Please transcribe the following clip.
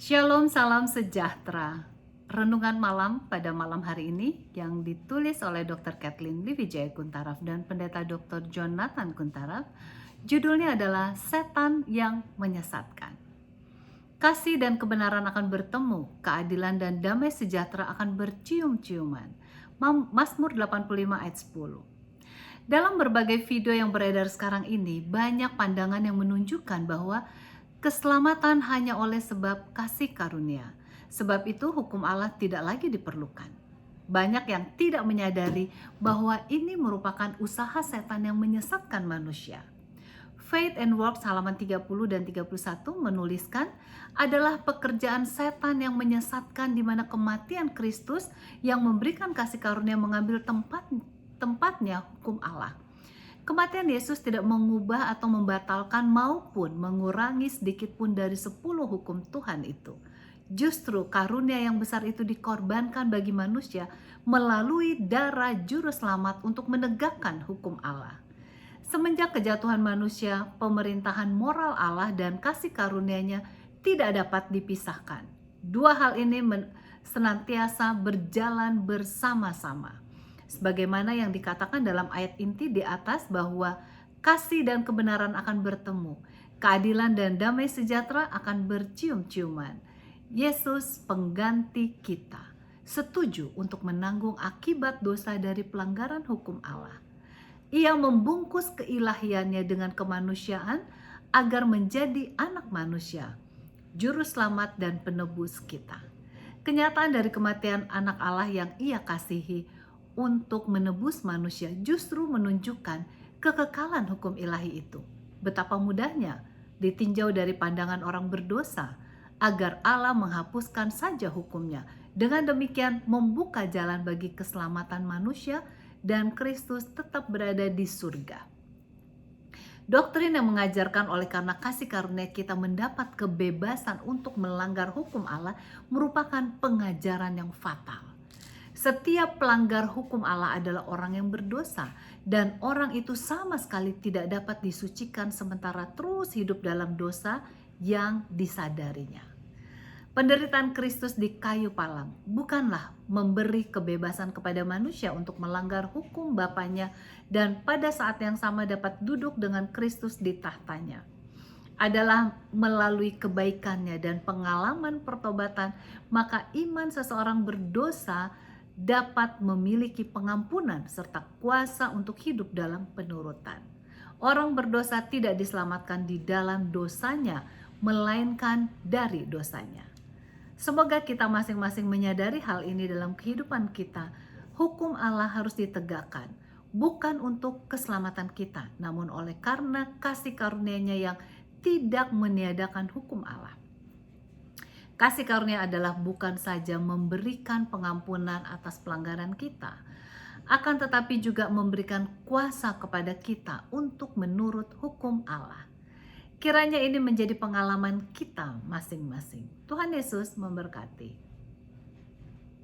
Shalom, salam sejahtera. Renungan malam pada malam hari ini yang ditulis oleh Dr. Kathleen Liwijaya Kuntaraf dan Pendeta Dr. Jonathan Kuntaraf. Judulnya adalah Setan yang Menyesatkan. Kasih dan kebenaran akan bertemu, keadilan dan damai sejahtera akan bercium-ciuman. Mazmur 85 ayat 10. Dalam berbagai video yang beredar sekarang ini, banyak pandangan yang menunjukkan bahwa keselamatan hanya oleh sebab kasih karunia. Sebab itu hukum Allah tidak lagi diperlukan. Banyak yang tidak menyadari bahwa ini merupakan usaha setan yang menyesatkan manusia. Faith and Works halaman 30 dan 31 menuliskan adalah pekerjaan setan yang menyesatkan di mana kematian Kristus yang memberikan kasih karunia mengambil tempatnya hukum Allah. Kematian Yesus tidak mengubah atau membatalkan maupun mengurangi sedikit pun dari 10 hukum Tuhan itu. Justru karunia yang besar itu dikorbankan bagi manusia melalui darah juru selamat untuk menegakkan hukum Allah. Semenjak kejatuhan manusia, pemerintahan moral Allah dan kasih karunia-Nya tidak dapat dipisahkan. Dua hal ini senantiasa berjalan bersama-sama. Sebagaimana yang dikatakan dalam ayat inti di atas bahwa kasih dan kebenaran akan bertemu, keadilan dan damai sejahtera akan bercium-ciuman. Yesus pengganti kita, setuju untuk menanggung akibat dosa dari pelanggaran hukum Allah. Ia membungkus keilahiannya dengan kemanusiaan agar menjadi anak manusia, juru selamat dan penebus kita. Kenyataan dari kematian anak Allah yang ia kasihi untuk menebus manusia justru menunjukkan kekekalan hukum ilahi itu. Betapa mudahnya ditinjau dari pandangan orang berdosa agar Allah menghapuskan saja hukumnya. Dengan demikian membuka jalan bagi keselamatan manusia dan Kristus tetap berada di surga. Doktrin yang mengajarkan oleh karena kasih karunia kita mendapat kebebasan untuk melanggar hukum Allah merupakan pengajaran yang fatal. Setiap pelanggar hukum Allah adalah orang yang berdosa dan orang itu sama sekali tidak dapat disucikan sementara terus hidup dalam dosa yang disadarinya. Penderitaan Kristus di kayu palang bukanlah memberi kebebasan kepada manusia untuk melanggar hukum Bapanya dan pada saat yang sama dapat duduk dengan Kristus di tahtanya. Adalah melalui kebaikannya dan pengalaman pertobatan, maka iman seseorang berdosa dapat memiliki pengampunan serta kuasa untuk hidup dalam penurutan. Orang berdosa tidak diselamatkan di dalam dosanya, melainkan dari dosanya. Semoga kita masing-masing menyadari hal ini dalam kehidupan kita. Hukum Allah harus ditegakkan, bukan untuk keselamatan kita, namun oleh karena kasih karunia-Nya yang tidak meniadakan hukum Allah. Kasih karunia adalah bukan saja memberikan pengampunan atas pelanggaran kita, akan tetapi juga memberikan kuasa kepada kita untuk menurut hukum Allah. Kiranya ini menjadi pengalaman kita masing-masing. Tuhan Yesus memberkati.